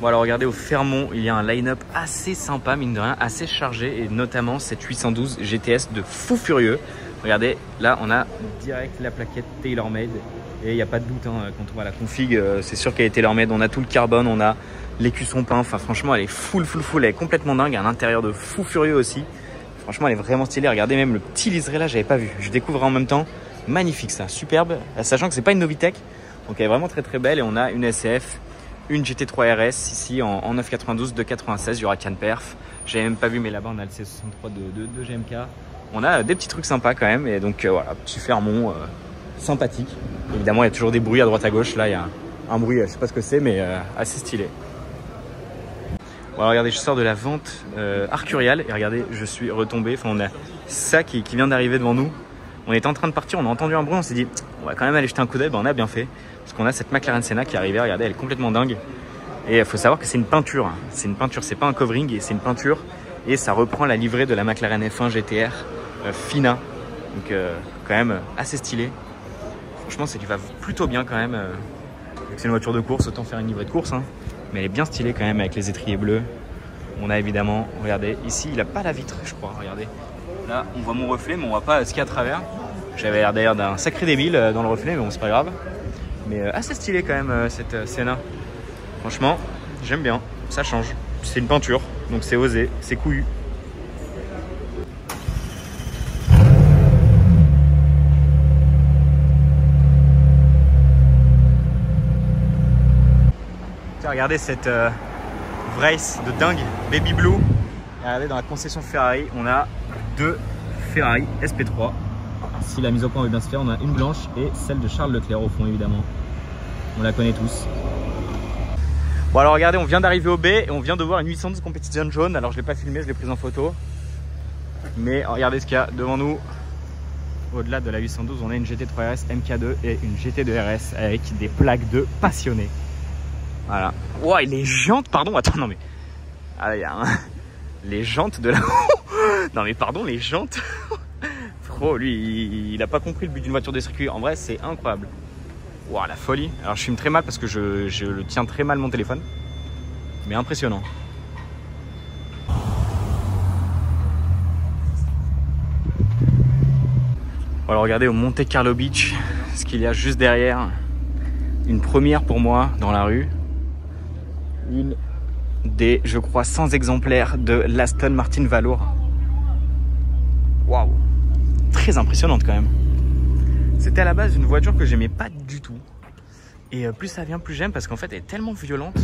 Bon alors regardez, au Fairmont, il y a un line-up assez sympa, mine de rien, assez chargé. Et notamment cette 812 GTS de fou furieux. Regardez, là on a direct la plaquette TaylorMade. Et il n'y a pas de doute, hein, quand on voit la config, c'est sûr qu'elle est TaylorMade. On a tout le carbone, on a l'écusson peint. Enfin franchement, elle est full. Elle est complètement dingue. Un intérieur de fou furieux aussi. Franchement, elle est vraiment stylée. Regardez même le petit liseré là, j'avais pas vu. Je découvre en même temps. Magnifique ça, superbe. Sachant que c'est pas une Novitec. Donc elle est vraiment très belle. Et on a une SCF. Une GT3 RS ici en 992 de 96, il y aura Can Perf. J'avais même pas vu, mais là-bas on a le C63 de GMK. On a des petits trucs sympas quand même. Et donc voilà, petit Fairmont sympathique. Évidemment, il y a toujours des bruits à droite à gauche. Là, il y a un bruit, je sais pas ce que c'est, mais assez stylé. Bon, alors, regardez, je sors de la vente Arcurial et regardez, je suis retombé. Enfin, on a ça qui vient d'arriver devant nous. On était en train de partir, on a entendu un bruit, on s'est dit, on va quand même aller jeter un coup d'œil. Ben, on a bien fait. Parce qu'on a cette McLaren Senna qui est arrivée, regardez, elle est complètement dingue. Et il faut savoir que c'est une peinture. C'est une peinture, c'est pas un covering, et c'est une peinture. Et ça reprend la livrée de la McLaren F1 GTR Fina. Donc quand même assez stylé. Franchement, ça lui va plutôt bien quand même. C'est une voiture de course, autant faire une livrée de course. Hein. Mais elle est bien stylée quand même avec les étriers bleus. On a évidemment, regardez, ici il a pas la vitre, je crois, regardez. Là, on voit mon reflet, mais on voit pas ce qu'il y a à travers. J'avais l'air d'ailleurs d'un sacré débile dans le reflet, mais bon, c'est pas grave. Mais assez stylé quand même cette Senna. Franchement, j'aime bien, ça change. C'est une peinture, donc c'est osé, c'est couillu. Tiens, regardez cette Wraith de dingue, Baby Blue. Regardez, dans la concession Ferrari, on a deux Ferrari SP3. Si la mise au point veut bien se faire, on a une blanche et celle de Charles Leclerc au fond, évidemment. On la connaît tous. Bon alors regardez, on vient d'arriver au B et on vient de voir une 812 Competition jaune. Alors je l'ai pas filmé, je l'ai prise en photo. Mais regardez ce qu'il y a devant nous. Au-delà de la 812, on a une GT3 RS MK2 et une GT2 RS avec des plaques de passionnés. Voilà. Wow, et les jantes, pardon, attends, non mais... Ah, il y a un... Les jantes de la... Non mais pardon, les jantes. Pro, lui, il a pas compris le but d'une voiture de circuit. En vrai, c'est incroyable. Waouh, la folie. Alors je filme très mal parce que je le tiens très mal mon téléphone. Mais impressionnant. Alors regardez au Monte Carlo Beach, ce qu'il y a juste derrière. Une première pour moi dans la rue. Une des, je crois, 100 exemplaires de l'Aston Martin Valour. Waouh. Très impressionnante quand même. C'était à la base une voiture que j'aimais pas du tout. Et plus ça vient, plus j'aime parce qu'en fait elle est tellement violente.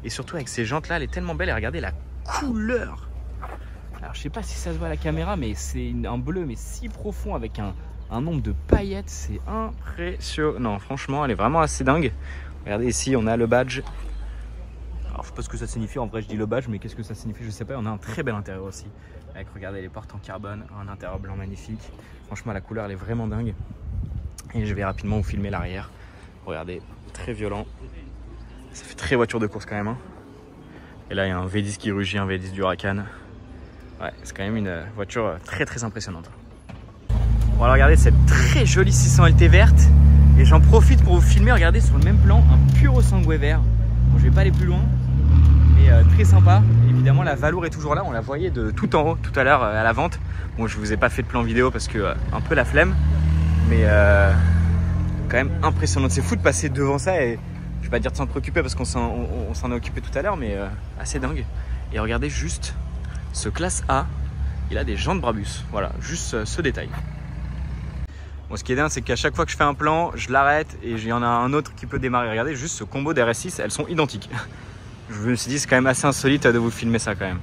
Et surtout avec ces jantes là, elle est tellement belle. Et regardez la couleur. Alors je sais pas si ça se voit à la caméra, mais c'est un bleu mais si profond avec un nombre de paillettes. C'est impressionnant. Franchement, elle est vraiment assez dingue. Regardez ici, on a le badge. Alors je sais pas ce que ça signifie. En vrai je dis le badge, mais qu'est-ce que ça signifie je sais pas. On a un très bel intérieur aussi. Avec, regardez, les portes en carbone, un intérieur blanc magnifique. Franchement la couleur elle est vraiment dingue. Et je vais rapidement vous filmer l'arrière. Regardez, très violent. Ça fait très voiture de course quand même. Hein. Et là, il y a un V10 qui rugit, un V10 du Huracan. Ouais, c'est quand même une voiture très impressionnante. Bon, alors regardez cette très jolie 600 LT verte. Et j'en profite pour vous filmer, regardez sur le même plan, un Puro Sangue vert. Bon, je vais pas aller plus loin, mais très sympa. Évidemment, la Valour est toujours là. On la voyait de tout en haut tout à l'heure à la vente. Bon, je vous ai pas fait de plan vidéo parce que un peu la flemme. Mais quand même impressionnant. C'est fou de passer devant ça et je vais pas dire de s'en préoccuper parce qu'on s'en est occupé tout à l'heure, mais assez dingue. Et regardez juste ce classe A, il a des jantes Brabus. Voilà, juste ce détail. Bon, ce qui est dingue, c'est qu'à chaque fois que je fais un plan, je l'arrête et il y en a un autre qui peut démarrer. Regardez juste ce combo d'RS6, elles sont identiques. Je me suis dit, c'est quand même assez insolite de vous filmer ça quand même.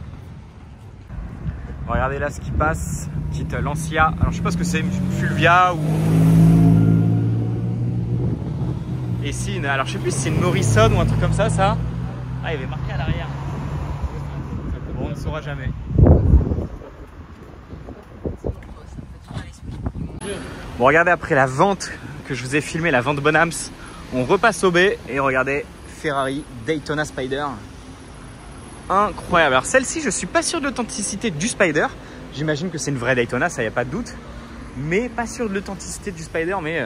Regardez là ce qui passe, petite Lancia. Alors je sais pas ce que c'est, une Fulvia ou... Et si, alors je sais plus si c'est une Morrison ou un truc comme ça, ça. Ah, il y avait marqué à l'arrière. Bon, on ne saura jamais. Bon, regardez, après la vente que je vous ai filmé, la vente Bonhams, on repasse au B et regardez, Ferrari Daytona Spider. Incroyable. Alors celle-ci, je suis pas sûr de l'authenticité du Spider. J'imagine que c'est une vraie Daytona, ça y a pas de doute. Mais pas sûr de l'authenticité du Spider, mais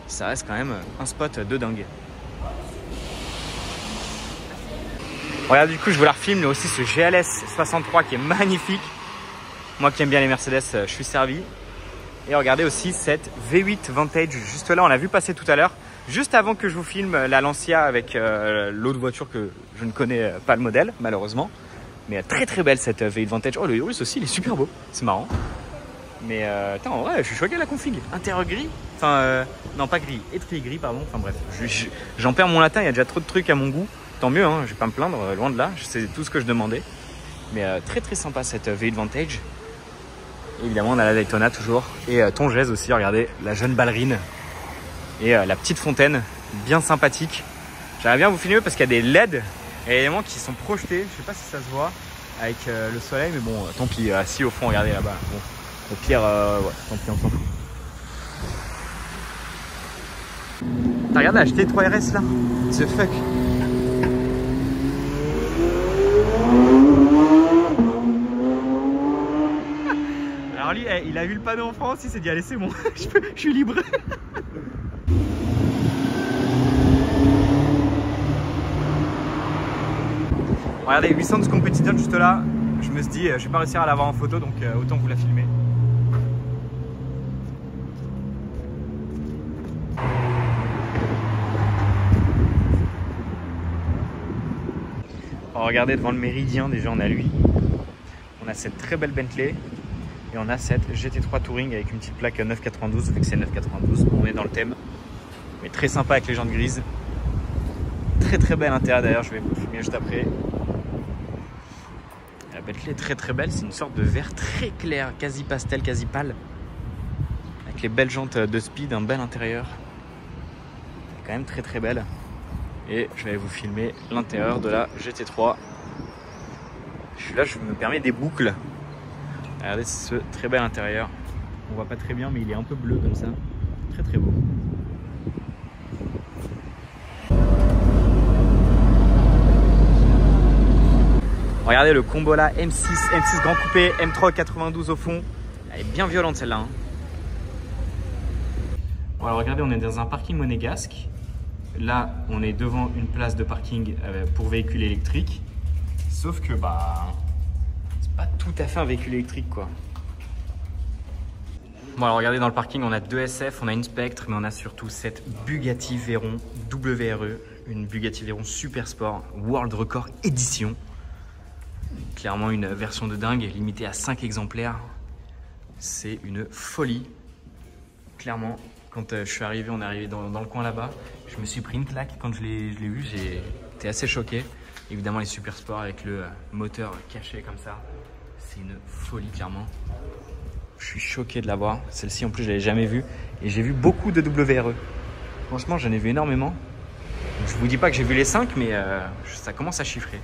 ça reste quand même un spot de dingue. Regarde, du coup, je vous la refilme. Il y a aussi ce GLS 63 qui est magnifique. Moi qui aime bien les Mercedes, je suis servi. Et regardez aussi cette V8 Vantage. Juste là, on l'a vu passer tout à l'heure. Juste avant que je vous filme la Lancia avec l'autre voiture que je ne connais pas le modèle, malheureusement. Mais très très belle cette V8 Vantage. Oh, le Urus aussi, il est super beau. C'est marrant. Mais putain, en vrai, je suis choqué de la config. Intérieur gris. Enfin, non, pas gris. Étrier gris, pardon. Enfin bref, j'en perds mon latin. Il y a déjà trop de trucs à mon goût. Tant mieux, hein, je vais pas me plaindre, loin de là. C'est tout ce que je demandais. Mais très très sympa cette V8 Vantage. Et évidemment, on a la Daytona toujours. Et Tongèse aussi, regardez, la jeune ballerine. Et la petite fontaine, bien sympathique. J'aimerais bien vous filmer parce qu'il y a des LED et des éléments qui sont projetés. Je sais pas si ça se voit avec le soleil, mais bon, tant pis, assis au fond, regardez là-bas. Bon, au pire, ouais, tant pis, on s'en fout. T'as regardé la GT3 RS là? The fuck? Alors lui, il a vu le panneau en France, il s'est dit allez c'est bon, je suis libre. Regardez, 800 Competition juste là, je me suis dit je vais pas réussir à l'avoir en photo donc autant vous la filmer. Alors, regardez devant le Méridien, déjà on a lui. On a cette très belle Bentley et on a cette GT3 Touring avec une petite plaque 992, vu que c'est 992, on est dans le thème. Mais très sympa avec les jantes grises. Très très belle intérieur d'ailleurs, je vais vous filmer juste après. La Bentley est très très belle, c'est une sorte de vert très clair, quasi pastel, quasi pâle. Avec les belles jantes de speed, un bel intérieur. Quand même très très belle. Et je vais vous filmer l'intérieur de la GT3. Là, je me permets des boucles. Regardez ce très bel intérieur. On voit pas très bien, mais il est un peu bleu comme ça. Très très beau. Regardez le combo là, M6 Grand Coupé, M3 92 au fond. Elle est bien violente celle-là. Hein. Bon, alors regardez, on est dans un parking monégasque. Là, on est devant une place de parking pour véhicules électriques. Sauf que, bah, c'est pas tout à fait un véhicule électrique, quoi. Bon, alors regardez, dans le parking, on a deux SF, on a une Spectre, mais on a surtout cette Bugatti Veyron WRE. Une Bugatti Veyron Super Sport World Record Edition. Clairement, une version de dingue, limitée à 5 exemplaires. C'est une folie. Clairement. Quand je suis arrivé, on est arrivé dans le coin là-bas. Je me suis pris une claque quand je l'ai vu. J'ai été assez choqué. Évidemment, les Super Sports avec le moteur caché comme ça. C'est une folie, clairement. Je suis choqué de l'avoir. Celle-ci, en plus, je ne l'avais jamais vue. Et j'ai vu beaucoup de WRE. Franchement, j'en ai vu énormément. Je vous dis pas que j'ai vu les 5, mais ça commence à chiffrer.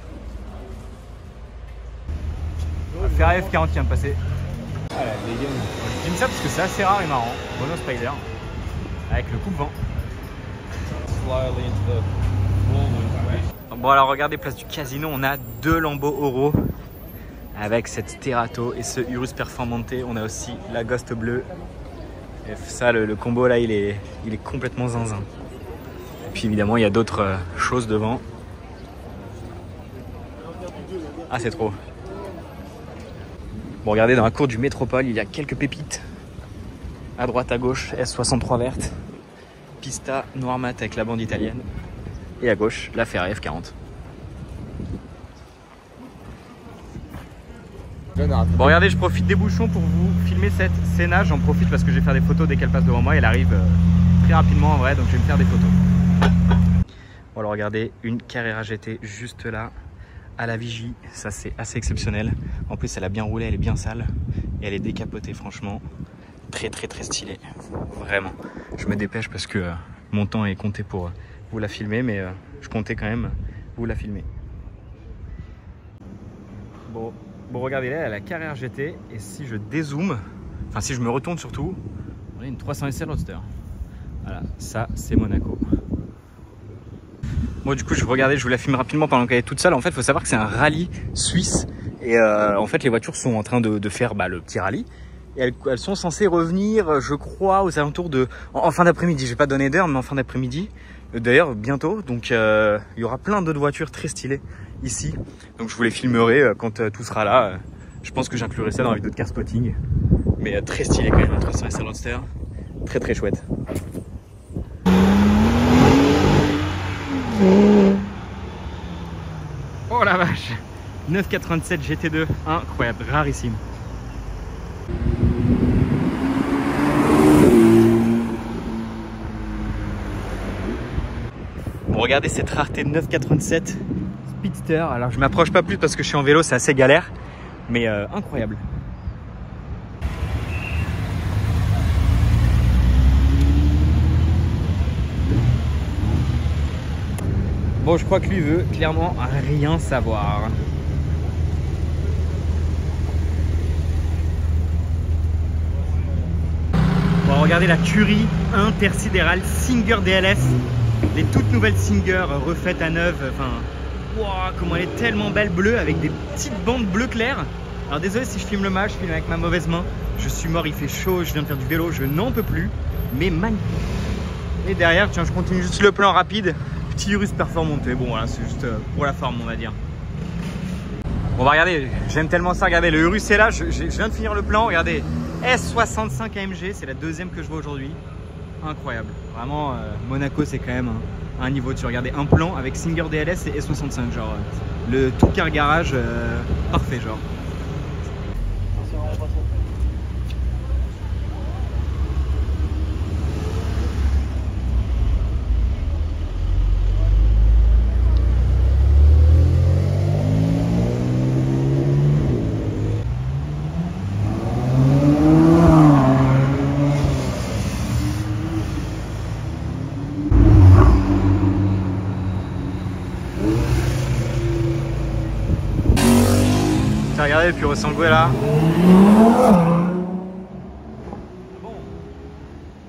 Ferrari F40 vient de passer. Ah, je dis ça parce que c'est assez rare et marrant. Renault Spider. Avec le coupe-vent. Bon alors regardez, place du Casino, on a deux Lambo Oro avec cette Terato et ce Urus Performante. On a aussi la Ghost bleue. Et ça, le combo là, il est complètement zinzin. Et puis évidemment, il y a d'autres choses devant. Ah, c'est trop. Bon, regardez, dans la cour du Métropole, il y a quelques pépites. À droite, à gauche, S63 verte. Pista noir mat avec la bande italienne. Et à gauche, la Ferrari F40. Bon, regardez, je profite des bouchons pour vous filmer cette Senna. J'en profite parce que je vais faire des photos dès qu'elle passe devant moi. Elle arrive très rapidement en vrai, donc je vais me faire des photos. Bon, alors regardez, une Carrera GT juste là, à la vigie. Ça, c'est assez exceptionnel. En plus, elle a bien roulé, elle est bien sale. Et elle est décapotée, franchement. Très, très, très stylée. Vraiment. Je me dépêche parce que mon temps est compté pour vous la filmer, mais je comptais quand même vous la filmer. Bon, regardez là, elle a la Carrera GT. Et si je dézoome, enfin si je me retourne surtout, on a une 300 SL Roadster. Voilà, ça c'est Monaco. Bon, du coup, je vous la filme rapidement pendant qu'elle est toute seule. En fait, il faut savoir que c'est un rallye suisse. Et en fait, les voitures sont en train de faire le petit rallye. Et elles sont censées revenir, je crois, aux alentours de... En fin d'après-midi, je vais pas donner d'heure, mais en fin d'après-midi. d'ailleurs bientôt. Donc il y aura plein d'autres voitures très stylées ici. Donc je vous les filmerai quand tout sera là. Je pense que j'inclurai ça dans la vidéo de car spotting. Mais très stylé quand même, la 300 SL Roadster. Très très chouette. Oh la vache, 987 GT2, incroyable, rarissime. Bon, regardez cette rareté de 987 Speedster. Alors je m'approche pas plus parce que je suis en vélo, c'est assez galère, mais incroyable. Bon, je crois que lui veut clairement rien savoir. Bon, regardez la Curie intersidérale Singer DLS. Les toutes nouvelles Singer refaites à neuf. Enfin, wow, comment elle est tellement belle, bleue, avec des petites bandes bleu clair. Alors désolé si je filme le match, je filme avec ma mauvaise main. Je suis mort, il fait chaud, je viens de faire du vélo, je n'en peux plus. Mais magnifique. Et derrière, tiens, je continue juste le plan rapide. Petit Urus performante, bon voilà, c'est juste pour la forme on va dire. Bon bah regardez, j'aime tellement ça, regardez, le Urus est là, je viens de finir le plan, regardez, S65 AMG, c'est la deuxième que je vois aujourd'hui, incroyable, vraiment Monaco c'est quand même un niveau dessus, regardez, un plan avec Singer DLS et S65, genre le tout car garage parfait genre. Regardez, puis Ressangué là. Bon,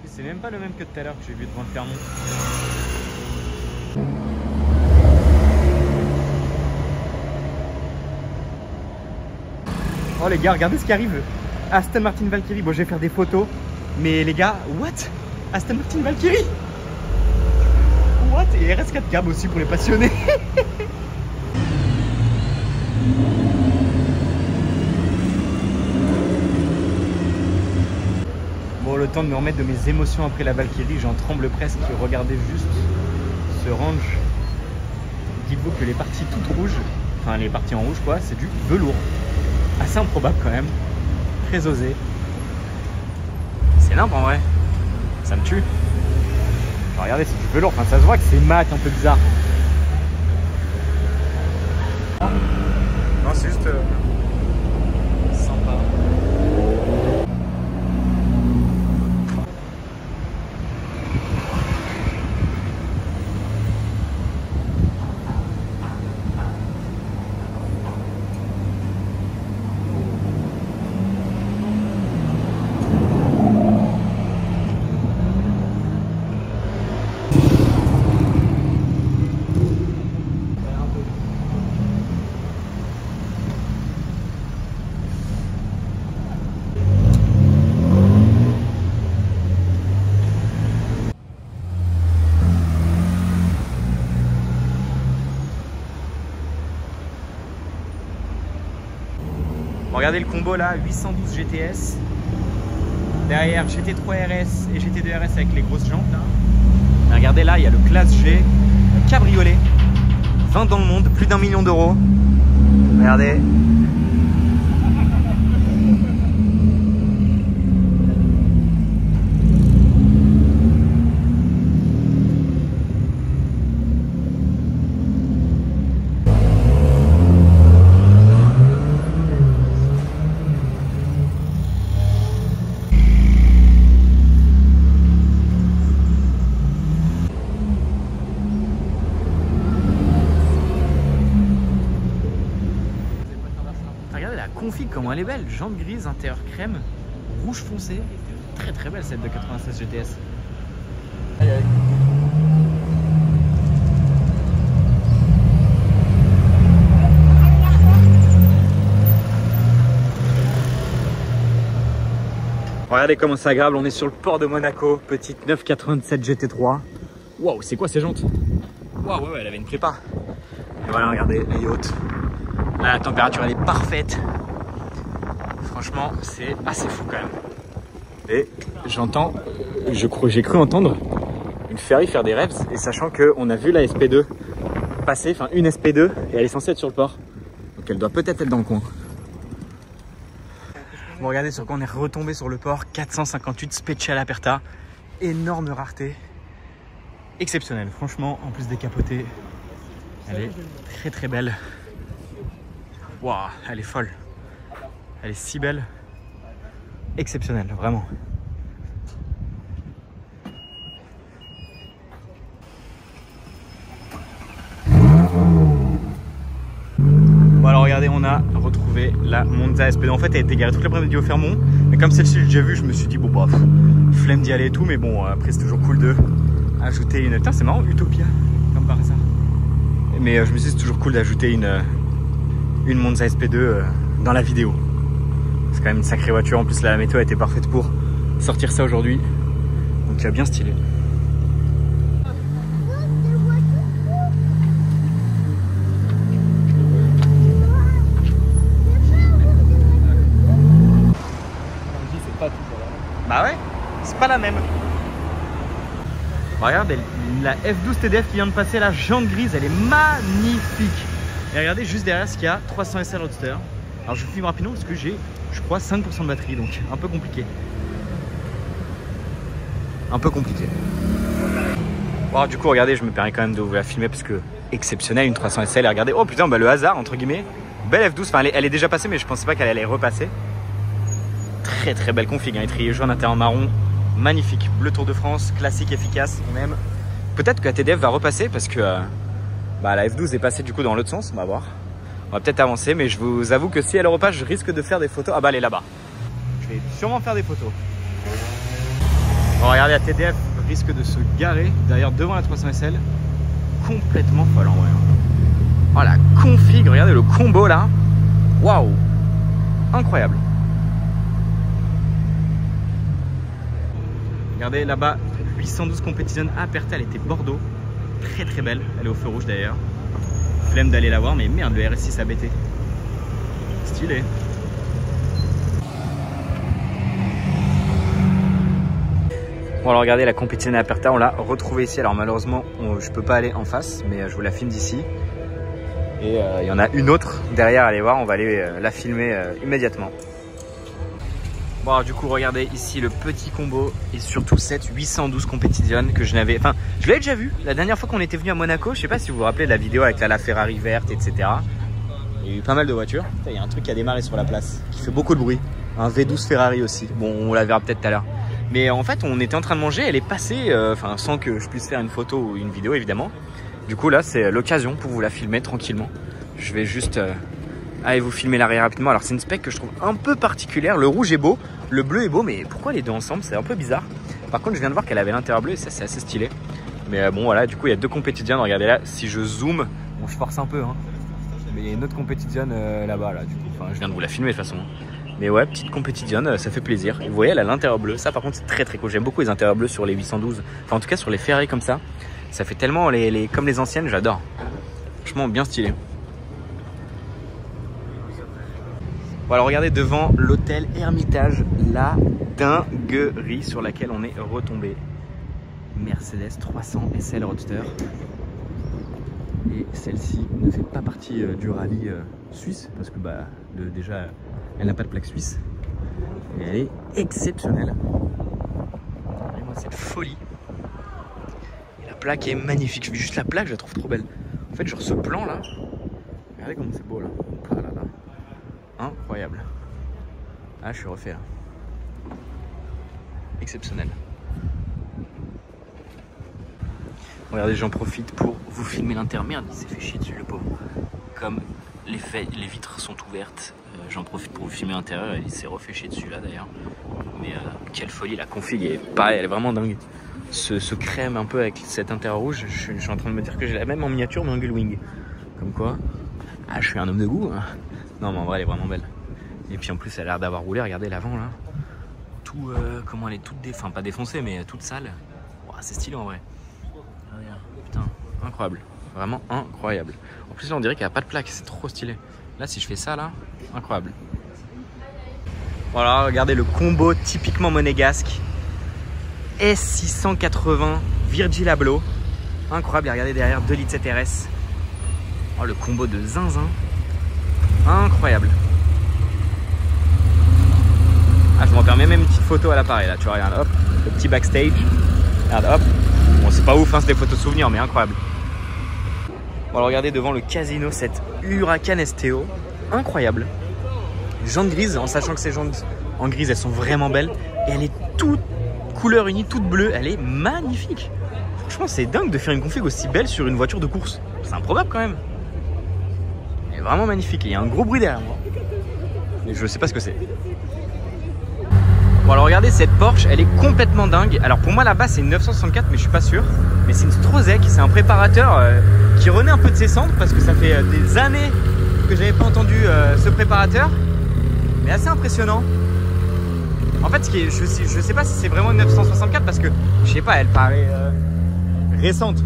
c'est même pas le même que tout à l'heure que j'ai vu devant le Clermont. Oh les gars, regardez ce qui arrive. Aston Martin Valkyrie. Bon, je vais faire des photos, mais les gars, what? Aston Martin Valkyrie? What? Et RS4 cab aussi pour les passionnés. Bon, le temps de me remettre de mes émotions après la Valkyrie, j'en tremble presque. Regardez juste ce range. Dites-vous que les parties toutes rouges, enfin les parties en rouge quoi, c'est du velours. Assez improbable quand même. Très osé. C'est énorme en vrai. Ça me tue. Enfin, regardez, c'est du velours. Enfin, ça se voit que c'est mat, un peu bizarre. Non, c'est juste sympa. Regardez le combo là, 812 GTS. Derrière GT3 RS et GT2 RS avec les grosses jantes là. Et regardez là, il y a le classe G cabriolet. 20 dans le monde, plus d'1 million d'euros. Regardez. Config comment elle est belle, jante grise, intérieur crème, rouge foncé, très très belle celle de 96 GTS. Aïe, aïe. Regardez comment c'est agréable, on est sur le port de Monaco, petite 987 GT3, Waouh, c'est quoi ces jantes? Waouh, ouais, elle avait une prépa. Et voilà, regardez, elle est haute. Là, la température, elle est parfaite. Franchement, c'est assez fou quand même. Et j'entends, j'ai cru entendre une ferry faire des rêves. Et sachant qu'on a vu la SP2 passer, enfin une SP2, et elle est censée être sur le port. Donc elle doit peut-être être dans le coin. Bon, regardez sur quoi on est retombé sur le port. 458 Special Aperta. Énorme rareté. Exceptionnelle. Franchement, en plus décapotée, elle est très très belle. Waouh, elle est folle. Elle est si belle. Exceptionnelle, vraiment. Bon alors regardez, on a retrouvé la Monza SPD. En fait elle était garée toute l'après-midi au Fermont, mais comme celle-ci j'ai déjà vu, je me suis dit bon bah flemme d'y aller et tout, mais bon après c'est toujours cool de ajouter une... Putain c'est marrant, Utopia comme par hasard. Mais je me suis dit c'est toujours cool d'ajouter une Monza SP2 dans la vidéo. C'est quand même une sacrée voiture, en plus la météo était parfaite pour sortir ça aujourd'hui, donc bien stylé. Bah ouais, c'est pas la même. Bah regarde, la F12 TDF qui vient de passer, la jante grise, elle est magnifique. Et regardez juste derrière ce qu'il y a, 300 SL Roadster. Alors je filme rapidement parce que j'ai, je crois, 5% de batterie, donc un peu compliqué. Un peu compliqué. Bon, alors, du coup, regardez, je me permets quand même de vous la filmer parce que exceptionnel, une 300 SL. Et regardez, oh putain, bah le hasard, entre guillemets. Belle F12, enfin elle est déjà passée, mais je pensais pas qu'elle allait repasser. Très très belle config, hein. Étrier jaune, intérieur marron, magnifique. Bleu Tour de France, classique, efficace, on aime. Peut-être que la TDF va repasser parce que la F12 est passée du coup dans l'autre sens, on va voir. On va peut-être avancer, mais je vous avoue que si elle repasse, je risque de faire des photos. Ah bah elle est là-bas. Je vais sûrement faire des photos. Bon, regardez, la TDF risque de se garer d'ailleurs devant la 300 SL. Complètement folle en vrai. Oh la config, regardez le combo là. Waouh, incroyable. Regardez là-bas, 812 Competition Aperta, elle était Bordeaux. Très très belle, elle est au feu rouge d'ailleurs. Flemme d'aller la voir, mais merde, le RS6 a bêté. Stylé. Bon alors regardez, la Competition Aperta, on l'a retrouvée ici. Alors malheureusement, je peux pas aller en face, mais je vous la filme d'ici. Et il y en a une autre derrière, allez voir, on va aller la filmer immédiatement. Bon alors du coup regardez ici le petit combo et surtout cette 812 Competition que je n'avais... Enfin je l'avais déjà vu la dernière fois qu'on était venu à Monaco. Je sais pas si vous vous rappelez de la vidéo avec la Ferrari verte etc. Il y a eu pas mal de voitures. Il y a un truc qui a démarré sur la place qui fait beaucoup de bruit. Un V12 Ferrari aussi. Bon on la verra peut-être tout à l'heure. Mais en fait on était en train de manger, elle est passée enfin sans que je puisse faire une photo ou une vidéo évidemment. Du coup là c'est l'occasion pour vous la filmer tranquillement. Je vais juste... Allez vous filmer l'arrière rapidement. Alors c'est une spec que je trouve un peu particulière. Le rouge est beau, le bleu est beau, mais pourquoi les deux ensemble? C'est un peu bizarre. Par contre je viens de voir qu'elle avait l'intérieur bleu et ça c'est assez stylé. Mais bon voilà, du coup il y a deux Competition. Regardez là, si je zoome, bon je force un peu hein. Mais il y a une autre Competition là-bas là, du coup. Enfin je viens de vous la filmer de toute façon. Mais ouais, petite Competition, ça fait plaisir. Et vous voyez elle a l'intérieur bleu. Ça par contre c'est très très cool. J'aime beaucoup les intérieurs bleus sur les 812. Enfin en tout cas sur les Ferrari comme ça. Ça fait tellement comme les anciennes, j'adore. Franchement bien stylé. Bon alors regardez devant l'hôtel Hermitage, la dinguerie sur laquelle on est retombé. Mercedes 300 SL Roadster. Et celle-ci ne fait pas partie du rallye suisse parce que déjà elle n'a pas de plaque suisse. Et elle est exceptionnelle. Regardez-moi cette folie. Et la plaque est magnifique. Je vis juste la plaque, je la trouve trop belle. En fait genre ce plan là, regardez comme c'est beau là. Ah là là. Incroyable. Ah je suis refait là. Exceptionnel. Regardez, j'en profite pour vous filmer l'intérieur. Merde, il s'est fait chier dessus le pauvre. Comme les vitres sont ouvertes, j'en profite pour vous filmer l'intérieur. Il s'est refait chier dessus là d'ailleurs. Mais quelle folie, la config est pareil, elle est vraiment dingue. Ce crème un peu avec cet intérieur rouge, je suis en train de me dire que j'ai la même en miniature mais en gullwing. Comme quoi, ah je suis un homme de goût hein. Non mais en vrai elle est vraiment belle. Et puis en plus elle a l'air d'avoir roulé, regardez l'avant là. Tout, comment elle est toute enfin pas défoncée mais toute sale. Wow, c'est stylé en vrai. incroyable. Vraiment incroyable. En plus là on dirait qu'il n'y a pas de plaque, c'est trop stylé. Là si je fais ça là, incroyable. Voilà, regardez le combo typiquement monégasque. S680 Virgil Abloh. Incroyable, et regardez derrière 2 litres 7 RS. Oh le combo de zinzin. Incroyable. Ah je m'en permets même une petite photo à l'appareil là, tu vois, regarde, hop, le petit backstage. Regarde, hop. Bon c'est pas ouf hein, c'est des photos souvenirs mais incroyable. Bon alors regardez devant le casino cette Huracan STO. Incroyable. Jantes grises, en sachant que ces jantes en grise elles sont vraiment belles. Et elle est toute couleur unie, toute bleue, elle est magnifique. Franchement c'est dingue de faire une config aussi belle sur une voiture de course. C'est improbable quand même. Elle est vraiment magnifique, il y a un gros bruit derrière moi. Mais je sais pas ce que c'est. Bon alors regardez cette Porsche, elle est complètement dingue. Alors pour moi là-bas c'est une 964 mais je suis pas sûr. Mais c'est une Strozek, c'est un préparateur qui renaît un peu de ses cendres parce que ça fait des années que j'avais pas entendu ce préparateur. Mais assez impressionnant. En fait je sais pas si c'est vraiment une 964 parce que je sais pas, elle paraît récente.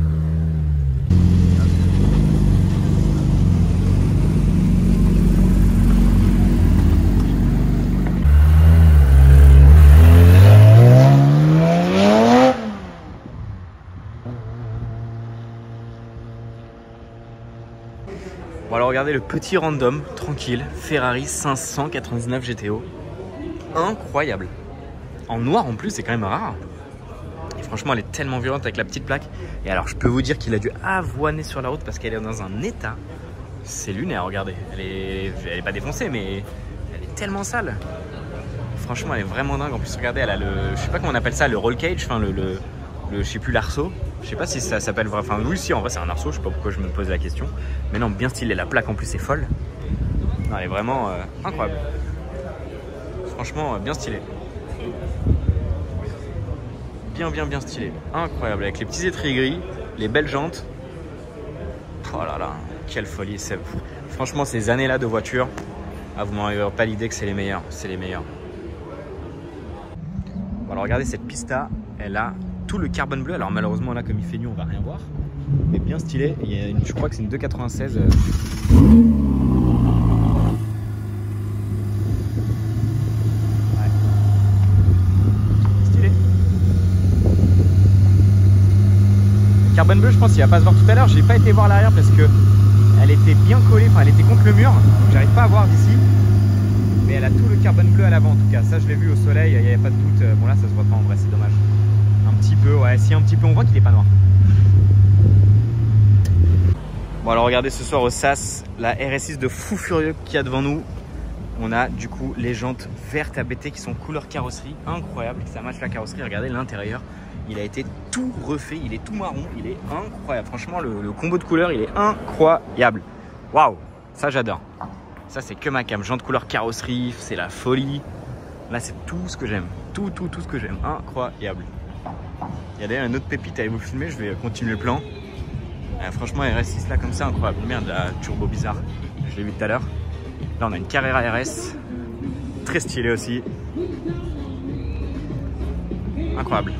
Bon alors regardez le petit random, tranquille, Ferrari 599 GTO. Incroyable. En noir en plus, c'est quand même rare. Et franchement, elle est tellement violente avec la petite plaque. Et alors, je peux vous dire qu'il a dû avoiner sur la route parce qu'elle est dans un état. C'est lunaire, regardez. Elle est pas défoncée, mais elle est tellement sale. Franchement, elle est vraiment dingue. En plus, regardez, elle a le, je sais pas comment on appelle ça, le roll cage, enfin je sais plus, l'arceau. Je sais pas si ça s'appelle vrai. Enfin, oui, si, en vrai, c'est un arceau. Je sais pas pourquoi je me pose la question. Mais non, bien stylé. La plaque en plus est folle. Non, elle est vraiment incroyable. Franchement, bien stylé. Bien stylé. Incroyable. Avec les petits étriers gris, les belles jantes. Oh là là, quelle folie. Franchement, ces années-là de voiture, ah, vous m'en avez pas l'idée que c'est les meilleurs. C'est les meilleurs. Bon, alors regardez cette Pista. Elle a tout le carbone bleu. Alors malheureusement, là, comme il fait nuit, on va rien voir. Mais bien stylé. Il y a je crois que c'est une 296. Carbone bleu, je pense qu'il va pas se voir tout à l'heure. J'ai pas été voir l'arrière parce que elle était bien collée, enfin elle était contre le mur, donc j'arrive pas à voir d'ici. Mais elle a tout le carbone bleu à l'avant en tout cas. Ça je l'ai vu au soleil, il n'y avait pas de doute. Bon là ça se voit pas en vrai, c'est dommage. Un petit peu, ouais, si un petit peu on voit qu'il est pas noir. Bon alors regardez ce soir au SAS, la RS6 de fou furieux qu'il y a devant nous. On a du coup les jantes vertes ABT qui sont couleur carrosserie, incroyable, ça matche la carrosserie. Regardez l'intérieur. Il a été tout refait, il est tout marron, il est incroyable. Franchement, le combo de couleurs, il est incroyable. Waouh, ça j'adore. Ça, c'est que ma cam. Jantes couleur carrosserie, c'est la folie. Là, c'est tout ce que j'aime. Tout ce que j'aime. Incroyable. Il y a d'ailleurs une autre pépite à vous filmer, je vais continuer le plan. Franchement, RS6 là, comme ça, incroyable. Merde, la turbo bizarre. Je l'ai vu tout à l'heure. Là, on a une Carrera RS. Très stylée aussi. Incroyable.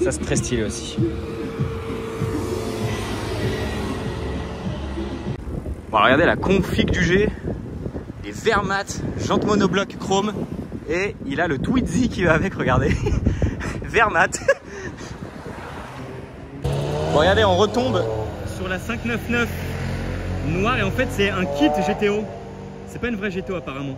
Ça c'est très stylé aussi. Bon regardez la config du G. Les verres mat, jantes monobloc chrome. Et il a le Twizy qui va avec, regardez. Verres mat. Bon regardez, on retombe sur la 599 noire et en fait c'est un kit GTO. C'est pas une vraie GTO apparemment.